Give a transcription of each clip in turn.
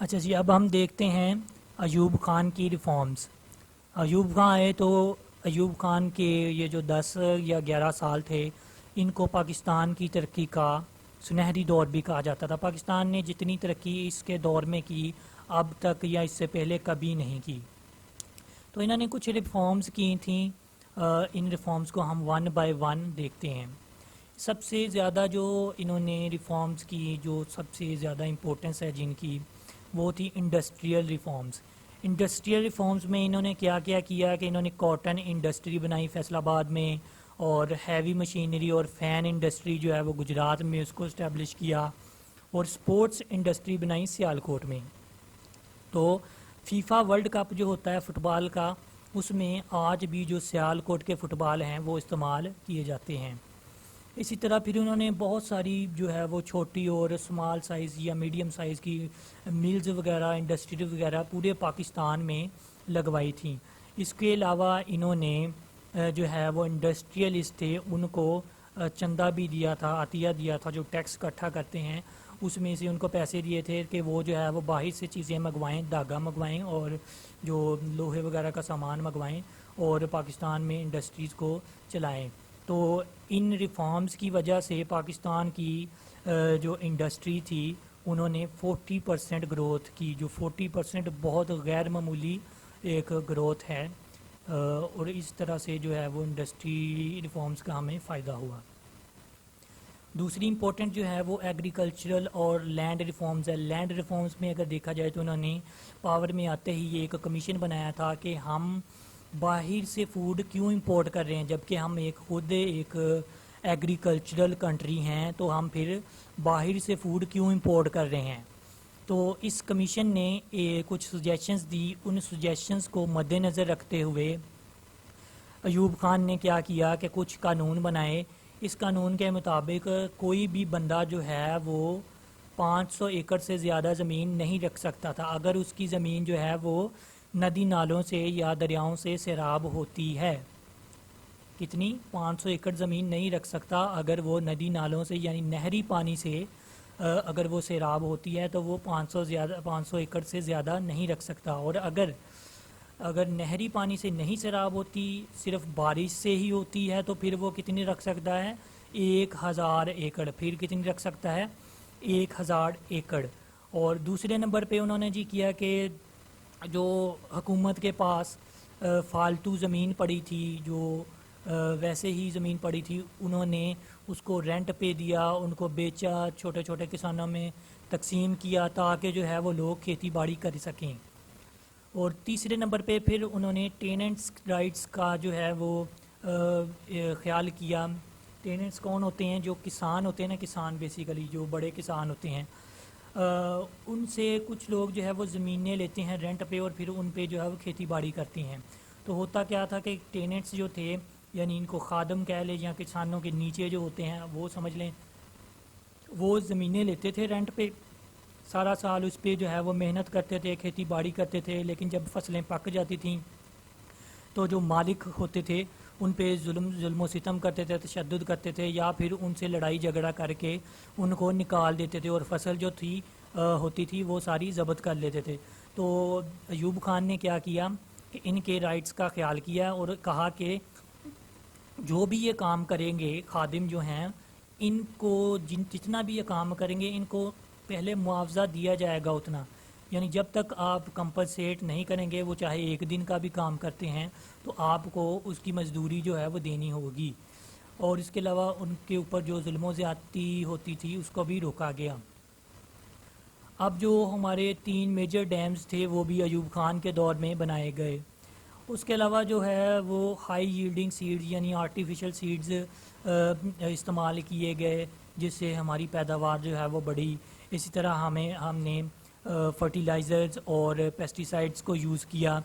اچھا جی، اب ہم دیکھتے ہیں ایوب خان کی ریفارمز۔ ایوب خان آئے تو ایوب خان کے یہ جو 10 یا 11 سال تھے، ان کو پاکستان کی ترقی کا سنہری دور بھی کہا جاتا تھا۔ پاکستان نے جتنی ترقی اس کے دور میں کی اب تک یا اس سے پہلے کبھی نہیں کی۔ تو انہوں نے کچھ ریفارمز کی تھیں، ان ریفارمز کو ہم ون بائی ون دیکھتے ہیں۔ سب سے زیادہ جو انہوں نے ریفارمز کی، جو سب سے زیادہ امپورٹنس ہے جن کی، وہ تھی انڈسٹریل ریفارمز۔ انڈسٹریل ریفارمز میں انہوں نے کیا کیا کہ انہوں نے کاٹن انڈسٹری بنائی فیصل آباد میں، اور ہیوی مشینری اور فین انڈسٹری جو ہے وہ گجرات میں اس کو اسٹیبلش کیا، اور سپورٹس انڈسٹری بنائی سیالکوٹ میں۔ تو فیفا ورلڈ کپ جو ہوتا ہے فٹ بال کا، اس میں آج بھی جو سیالکوٹ کے فٹ بال ہیں وہ استعمال کیے جاتے ہیں۔ اسی طرح پھر انہوں نے بہت ساری جو ہے وہ چھوٹی اور اسمال سائز یا میڈیم سائز کی ملز وغیرہ، انڈسٹری وغیرہ پورے پاکستان میں لگوائی تھیں۔ اس کے علاوہ انہوں نے جو ہے وہ انڈسٹریلسٹ تھے ان کو چندہ بھی دیا تھا، عطیہ دیا تھا، جو ٹیکس اکٹھا کرتے ہیں اس میں سے ان کو پیسے دیے تھے کہ وہ جو ہے وہ باہر سے چیزیں منگوائیں، دھاگا منگوائیں اور جو لوہے وغیرہ کا سامان منگوائیں اور پاکستان میں انڈسٹریز کو چلائیں۔ تو ان ریفارمز کی وجہ سے پاکستان کی جو انڈسٹری تھی انہوں نے 40% گروتھ کی، جو 40% بہت غیر معمولی ایک گروتھ ہے، اور اس طرح سے جو ہے وہ انڈسٹری ریفارمز کا ہمیں فائدہ ہوا۔ دوسری امپورٹنٹ جو ہے وہ ایگریکلچرل اور لینڈ ریفارمز ہے۔ لینڈ ریفارمز میں اگر دیکھا جائے تو انہوں نے پاور میں آتے ہی ایک کمیشن بنایا تھا کہ ہم باہر سے فوڈ کیوں امپورٹ کر رہے ہیں، جبکہ ہم خود ایک ایگریکلچرل کنٹری ہیں، تو ہم پھر باہر سے فوڈ کیوں امپورٹ کر رہے ہیں۔ تو اس کمیشن نے کچھ سجیشنز دی، ان سجیشنز کو مد نظر رکھتے ہوئے ایوب خان نے کیا کیا کہ کچھ قانون بنائے۔ اس قانون کے مطابق کوئی بھی بندہ جو ہے وہ 500 ایکڑ سے زیادہ زمین نہیں رکھ سکتا تھا اگر اس کی زمین جو ہے وہ ندی نالوں سے یا دریاؤں سے سیراب ہوتی ہے۔ کتنی؟ 500 ایکڑ زمین نہیں رکھ سکتا اگر وہ ندی نالوں سے یعنی نہری پانی سے اگر وہ سیراب ہوتی ہے تو وہ 500 ایکڑ سے زیادہ نہیں رکھ سکتا، اور اگر نہری پانی سے نہیں سیراب ہوتی، صرف بارش سے ہی ہوتی ہے، تو پھر وہ کتنی رکھ سکتا ہے؟ 1000 ایکڑ۔ پھر کتنی رکھ سکتا ہے؟ 1000 ایکڑ۔ اور دوسرے نمبر پہ انہوں نے جی کیا کہ جو حکومت کے پاس فالتو زمین پڑی تھی، جو ویسے ہی زمین پڑی تھی، انہوں نے اس کو رینٹ پہ دیا، ان کو بیچا، چھوٹے چھوٹے کسانوں میں تقسیم کیا تاکہ جو ہے وہ لوگ کھیتی باڑی کر سکیں۔ اور تیسرے نمبر پہ پھر انہوں نے ٹیننٹس رائٹس کا جو ہے وہ خیال کیا۔ ٹیننٹس کون ہوتے ہیں؟ جو کسان ہوتے ہیں نا، کسان بیسیکلی جو بڑے کسان ہوتے ہیں، ان سے کچھ لوگ جو ہے وہ زمینیں لیتے ہیں رینٹ پہ اور پھر ان پہ جو ہے وہ کھیتی باڑی کرتے ہیں۔ تو ہوتا کیا تھا کہ ٹیننٹس جو تھے، یعنی ان کو خادم کہہ لیں یا کسانوں کے نیچے جو ہوتے ہیں وہ سمجھ لیں، وہ زمینیں لیتے تھے رینٹ پہ، سارا سال اس پہ جو ہے وہ محنت کرتے تھے، کھیتی باڑی کرتے تھے، لیکن جب فصلیں پک جاتی تھیں تو جو مالک ہوتے تھے ان پہ ظلم و ستم کرتے تھے، تشدد کرتے تھے، یا پھر ان سے لڑائی جھگڑا کر کے ان کو نکال دیتے تھے، اور فصل جو ہوتی تھی وہ ساری ضبط کر لیتے تھے۔ تو ایوب خان نے کیا کیا کہ ان کے رائٹس کا خیال کیا اور کہا کہ جو بھی یہ کام کریں گے خادم جو ہیں، ان کو جتنا بھی یہ کام کریں گے ان کو پہلے معاوضہ دیا جائے گا اتنا، یعنی جب تک آپ کمپنسیٹ نہیں کریں گے، وہ چاہے ایک دن کا بھی کام کرتے ہیں تو آپ کو اس کی مزدوری جو ہے وہ دینی ہوگی، اور اس کے علاوہ ان کے اوپر جو ظلم و زیادتی ہوتی تھی اس کو بھی روکا گیا۔ اب جو ہمارے 3 میجر ڈیمز تھے وہ بھی ایوب خان کے دور میں بنائے گئے۔ اس کے علاوہ جو ہے وہ ہائی ییلڈنگ سیڈز یعنی آرٹیفیشل سیڈز استعمال کیے گئے، جس سے ہماری پیداوار جو ہے وہ بڑھی۔ اسی طرح ہم نے فرٹیلائزرز اور پیسٹیسائڈز کو یوز کیا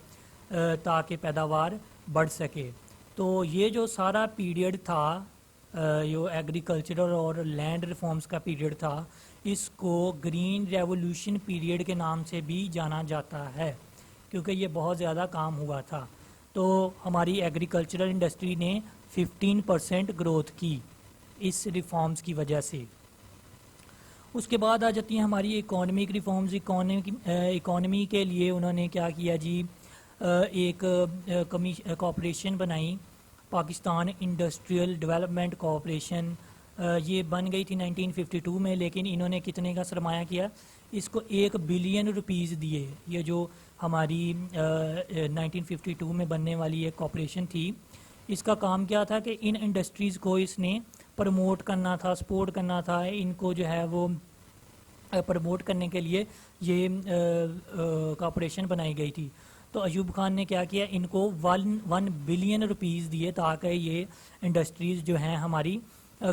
تاکہ پیداوار بڑھ سکے۔ تو یہ جو سارا پیریڈ تھا، جو ایگریکلچرل اور لینڈ ریفارمز کا پیریڈ تھا، اس کو گرین ریولوشن پیریڈ کے نام سے بھی جانا جاتا ہے، کیونکہ یہ بہت زیادہ کام ہوا تھا۔ تو ہماری ایگریکلچرل انڈسٹری نے 15% گروتھ کی اس ریفارمز کی وجہ سے۔ اس کے بعد آ جاتی ہیں ہماری اکانومک ریفارمز. اکانومی کے لیے انہوں نے کیا کیا جی, ایک کارپوریشن بنائی, پاکستان انڈسٹریل ڈیولپمنٹ کارپوریشن. یہ بن گئی تھی 1952 میں, لیکن انہوں نے کتنے کا سرمایہ کیا, اس کو 1 بلین روپیز دیے. یہ جو ہماری 1952 میں بننے والی ایک کارپوریشن تھی, اس کا کام کیا تھا کہ ان انڈسٹریز کو اس نے پروموٹ کرنا تھا, سپورٹ کرنا تھا. ان کو جو ہے وہ پروموٹ کرنے کے لیے یہ کارپوریشن بنائی گئی تھی. تو ایوب خان نے کیا کیا, ان کو 1 بلین روپیز دیے تاکہ یہ انڈسٹریز جو ہیں ہماری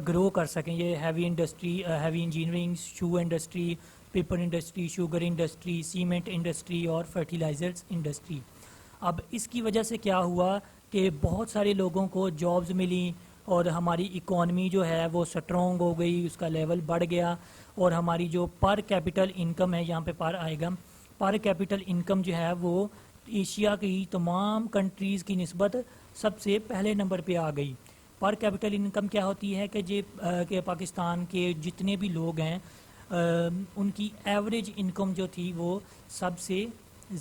گرو کر سکیں. یہ heavy industry, heavy engineering, shoe industry, paper industry, sugar industry, cement industry اور فرٹیلائزرز انڈسٹری. اب اس کی وجہ سے کیا ہوا کہ بہت سارے لوگوں کو جابز ملی اور ہماری اکانومی جو ہے وہ سٹرونگ ہو گئی, اس کا لیول بڑھ گیا. اور ہماری جو پر کیپٹل انکم ہے, یہاں پہ پر آئے گا, پر کیپٹل انکم جو ہے وہ ایشیا کی تمام کنٹریز کی نسبت سب سے پہلے نمبر پہ آ گئی. پر کیپٹل انکم کیا ہوتی ہے کہ پاکستان کے جتنے بھی لوگ ہیں ان کی ایوریج انکم جو تھی وہ سب سے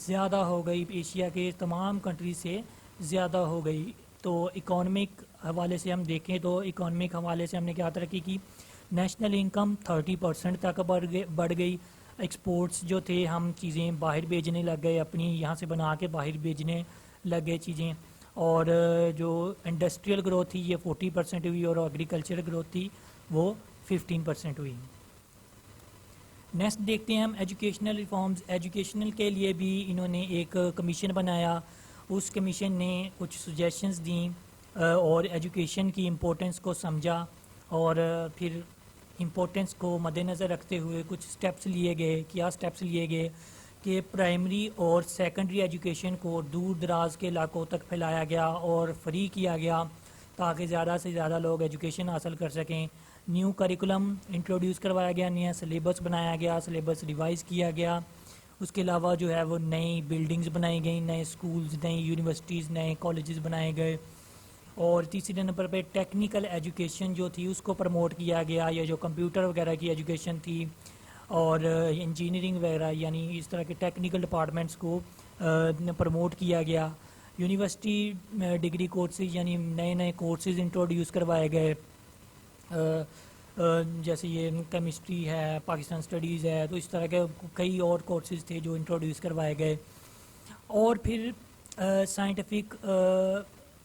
زیادہ ہو گئی, ایشیا کے تمام کنٹریز سے زیادہ ہو گئی. تو اکانومک حوالے سے ہم دیکھیں تو اکانومک حوالے سے ہم نے کیا ترقی کی, نیشنل انکم 30% تک بڑھ گئی. ایکسپورٹس جو تھے, ہم چیزیں باہر بھیجنے لگ گئے, اپنی یہاں سے بنا کے باہر بھیجنے لگ گئے چیزیں. اور جو انڈسٹریل گروتھ تھی یہ 40% ہوئی, اور ایگریکلچر گروتھ تھی وہ 15% ہوئی. نیکسٹ دیکھتے ہیں ہم ایجوکیشنل ریفارمز. ایجوکیشنل کے لیے بھی انہوں نے ایک کمیشن بنایا. اس کمیشن نے کچھ سجیشنز دیں اور ایجوکیشن کی امپورٹنس کو سمجھا, اور پھر امپورٹنس کو مد نظر رکھتے ہوئے کچھ سٹیپس لیے گئے. کیا سٹیپس لیے گئے کہ پرائمری اور سیکنڈری ایجوکیشن کو دور دراز کے علاقوں تک پھیلایا گیا اور فری کیا گیا تاکہ زیادہ سے زیادہ لوگ ایجوکیشن حاصل کر سکیں. نیو کریکولم انٹروڈیوس کروایا گیا, نیا سلیبس بنایا گیا, سلیبس ریوائز کیا گیا. اس کے علاوہ جو ہے وہ نئی بلڈنگز بنائی گئیں, نئے اسکولز, نئی یونیورسٹیز, نئے کالجز بنائے گئے. اور تیسرے نمبر پہ ٹیکنیکل ایجوکیشن جو تھی اس کو پروموٹ کیا گیا, یا جو کمپیوٹر وغیرہ کی ایجوکیشن تھی اور انجینئرنگ وغیرہ, یعنی اس طرح کے ٹیکنیکل ڈپارٹمنٹس کو پروموٹ کیا گیا. یونیورسٹی ڈگری کورسز یعنی نئے نئے کورسز انٹروڈیوس کروائے گئے, جیسے یہ کیمسٹری ہے, پاکستان اسٹڈیز ہے, تو اس طرح کے کئی اور کورسز تھے جو انٹروڈیوس کروائے گئے. اور پھر سائنٹیفک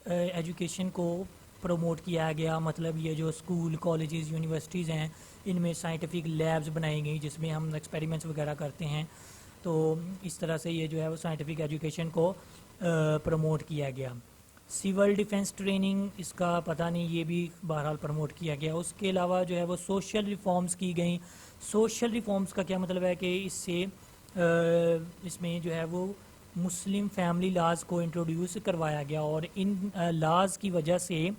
ایجوکیشن کو پروموٹ کیا گیا, مطلب یہ جو اسکول, کالجز, یونیورسٹیز ہیں ان میں سائنٹیفک لیبز بنائی گئی جس میں ہم ایکسپیریمنٹس وغیرہ کرتے ہیں. تو اس طرح سے یہ جو ہے وہ سائنٹیفک ایجوکیشن کو پروموٹ کیا گیا. سول ڈیفنس ٹریننگ, اس کا پتہ نہیں, یہ بھی بہرحال پروموٹ کیا گیا. اس کے علاوہ جو ہے وہ سوشل ریفارمز کی گئیں. سوشل ریفارمز کا کیا مطلب ہے کہ اس سے اس میں جو ہے وہ مسلم فیملی لاز کو انٹروڈیوس کروایا گیا, اور ان لاز کی وجہ سے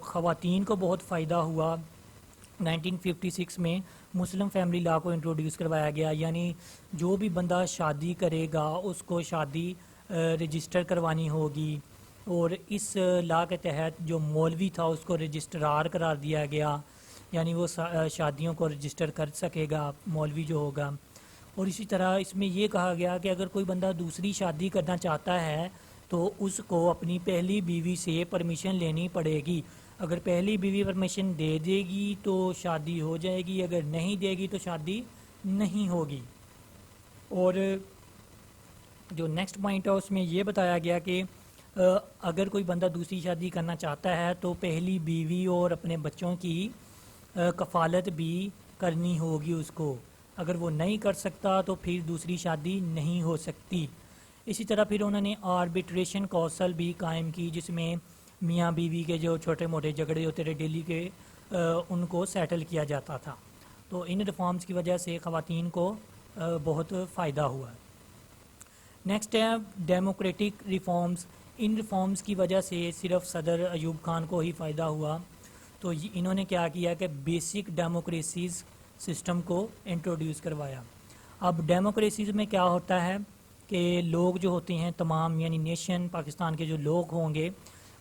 خواتین کو بہت فائدہ ہوا. 1956 میں مسلم فیملی لا کو انٹروڈیوس کروایا گیا, یعنی جو بھی بندہ شادی کرے گا اس کو شادی رجسٹر کروانی ہوگی, اور اس لا کے تحت جو مولوی تھا اس کو رجسٹرار قرار دیا گیا, یعنی وہ شادیوں کو رجسٹر کر سکے گا مولوی جو ہوگا. اور اسی طرح اس میں یہ کہا گیا کہ اگر کوئی بندہ دوسری شادی کرنا چاہتا ہے تو اس کو اپنی پہلی بیوی سے پرمیشن لینی پڑے گی. اگر پہلی بیوی پرمیشن دے دے گی تو شادی ہو جائے گی, اگر نہیں دے گی تو شادی نہیں ہوگی. اور جو نیکسٹ پوائنٹ ہے اس میں یہ بتایا گیا کہ اگر کوئی بندہ دوسری شادی کرنا چاہتا ہے تو پہلی بیوی اور اپنے بچوں کی کفالت بھی کرنی ہوگی اس کو. اگر وہ نہیں کر سکتا تو پھر دوسری شادی نہیں ہو سکتی. اسی طرح پھر انہوں نے آربیٹریشن کونسل بھی قائم کی جس میں میاں بیوی کے جو چھوٹے موٹے جھگڑے ہوتے رہے ڈیلی کے ان کو سیٹل کیا جاتا تھا. تو ان ریفارمز کی وجہ سے خواتین کو بہت فائدہ ہوا. نیکسٹ ہے ڈیموکریٹک ریفارمز. ان ریفارمز کی وجہ سے صرف صدر ایوب خان کو ہی فائدہ ہوا. تو انہوں نے کیا کیا کہ بیسک ڈیموکریسیز سسٹم کو انٹروڈیوس کروایا. اب ڈیموکریسیز میں کیا ہوتا ہے کہ لوگ جو ہوتے ہیں تمام, یعنی نیشن پاکستان کے جو لوگ ہوں گے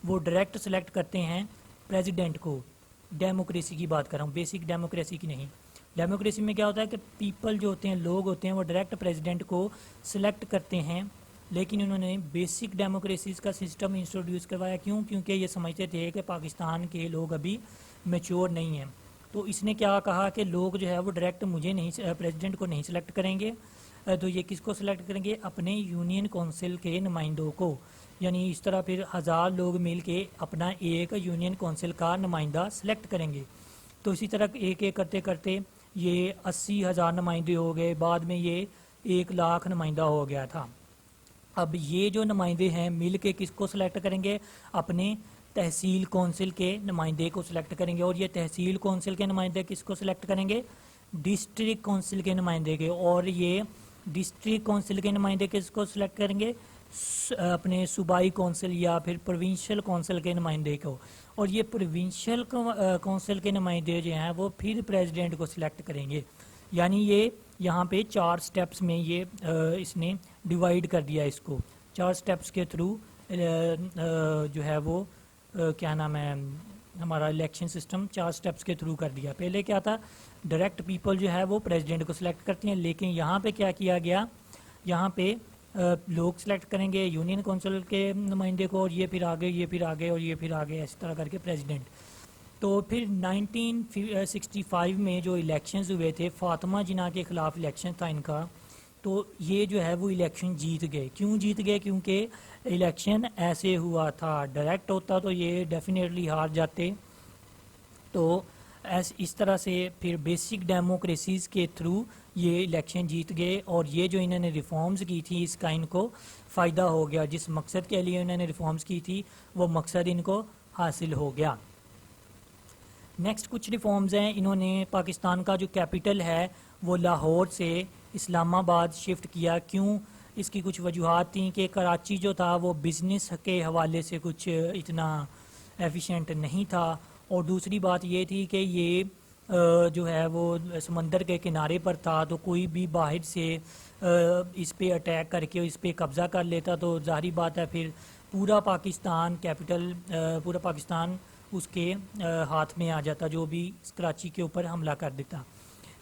وہ ڈائریکٹ سلیکٹ کرتے ہیں پریزیڈنٹ کو. ڈیموکریسی کی بات کر رہا ہوں, بیسک ڈیموکریسی کی نہیں. ڈیموکریسی میں کیا ہوتا ہے کہ پیپل جو ہوتے ہیں، لوگ ہوتے ہیں، وہ ڈائریکٹ پریزیڈنٹ کو سلیکٹ کرتے ہیں، لیکن انہوں نے بیسک ڈیموکریسیز کا سسٹم انٹروڈیوس کروایا. کیوں؟ کیونکہ یہ سمجھتے تھے کہ پاکستان کے لوگ ابھی میچور نہیں ہیں. تو اس نے کیا کہا کہ لوگ جو ہے وہ ڈائریکٹ مجھے نہیں، پریزیڈنٹ کو نہیں سلیکٹ کریں گے، تو یہ کس کو سلیکٹ کریں گے؟ اپنے یونین کونسل کے نمائندوں کو. یعنی اس طرح پھر 1000 لوگ مل کے اپنا ایک یونین کونسل کا نمائندہ سلیکٹ کریں گے. تو اسی طرح ایک ایک کرتے کرتے یہ 80,000 نمائندے ہو گئے، بعد میں یہ 1,00,000 نمائندہ ہو گیا تھا. اب یہ جو نمائندے ہیں مل کے کس کو سلیکٹ کریں گے؟ اپنے تحصیل کونسل کے نمائندے کو سلیکٹ کریں گے. اور یہ تحصیل کونسل کے نمائندے کس کو سلیکٹ کریں گے؟ ڈسٹرکٹ کونسل کے نمائندے کے. اور یہ ڈسٹرکٹ کونسل کے نمائندے کس کو سلیکٹ کریں گے؟ اپنے صوبائی کونسل یا پھر پروونشل کونسل کے نمائندے کو. اور یہ پروونشل کونسل کے نمائندے جو ہیں وہ پھر پریزیڈنٹ کو سلیکٹ کریں گے. یعنی یہ یہاں پہ 4 سٹیپس میں یہ اس نے ڈیوائیڈ کر دیا اس کو. 4 سٹیپس کے تھرو جو ہے وہ کیا نام ہے ہمارا الیکشن سسٹم 4 سٹیپس کے تھرو کر دیا. پہلے کیا تھا؟ ڈائریکٹ پیپل جو ہے وہ پریزیڈنٹ کو سلیکٹ کرتے ہیں، لیکن یہاں پہ کیا کیا گیا؟ یہاں پہ لوگ سلیکٹ کریں گے یونین کونسل کے نمائندے کو، اور یہ پھر آگے، یہ پھر آگے، اور یہ پھر آگے، اسی طرح کر کے پریزیڈنٹ. تو پھر 1965 میں جو الیکشنز ہوئے تھے، فاطمہ جناح کے خلاف الیکشن تھا ان کا، تو یہ جو ہے وہ الیکشن جیت گئے. کیوں جیت گئے؟ کیونکہ الیکشن ایسے ہوا تھا. ڈائریکٹ ہوتا تو یہ ڈیفینیٹلی ہار جاتے. تو اس طرح سے پھر بیسک ڈیموکریسیز کے تھرو یہ الیکشن جیت گئے، اور یہ جو انہوں نے ریفارمز کی تھی اس کا ان کو فائدہ ہو گیا. جس مقصد کے لیے انہوں نے ریفارمز کی تھی وہ مقصد ان کو حاصل ہو گیا. نیکسٹ کچھ ریفارمز ہیں. انہوں نے پاکستان کا جو کیپٹل ہے وہ لاہور سے اسلام آباد شفٹ کیا. کیوں؟ اس کی کچھ وجوہات تھیں کہ کراچی جو تھا وہ بزنس کے حوالے سے کچھ اتنا ایفیشینٹ نہیں تھا، اور دوسری بات یہ تھی کہ یہ جو ہے وہ سمندر کے کنارے پر تھا، تو کوئی بھی باہر سے اس پہ اٹیک کر کے اس پہ قبضہ کر لیتا تو ظاہری بات ہے پھر پورا پاکستان کیپٹل پورا پاکستان اس کے ہاتھ میں آ جاتا، جو بھی کراچی کے اوپر حملہ کر دیتا.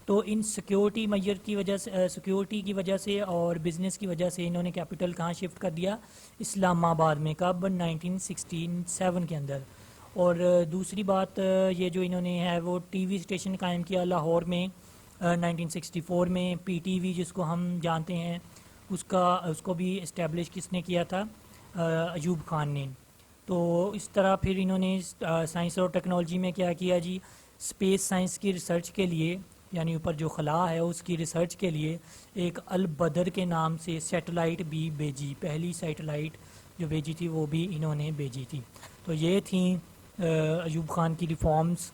تو ان سیکیورٹی میجر کی وجہ سے، سیکیورٹی کی وجہ سے اور بزنس کی وجہ سے انہوں نے کیپٹل کہاں شفٹ کر دیا؟ اسلام آباد میں. کب؟ 1967 کے اندر. اور دوسری بات یہ جو انہوں نے ہے وہ ٹی وی اسٹیشن قائم کیا لاہور میں 1964 میں. پی ٹی وی جس کو ہم جانتے ہیں، اس کو بھی اسٹیبلش کس نے کیا تھا؟ ایوب خان نے. تو اس طرح پھر انہوں نے سائنس اور ٹیکنالوجی میں کیا کیا جی؟ اسپیس سائنس کی ریسرچ کے لیے، یعنی اوپر جو خلا ہے اس کی ریسرچ کے لیے ایک البدر کے نام سے سیٹلائٹ بھی بھیجی. پہلی سیٹلائٹ جو بھیجی تھی وہ بھی انہوں نے بھیجی تھی. تو یہ تھیں ایوب خان کی ریفارمز.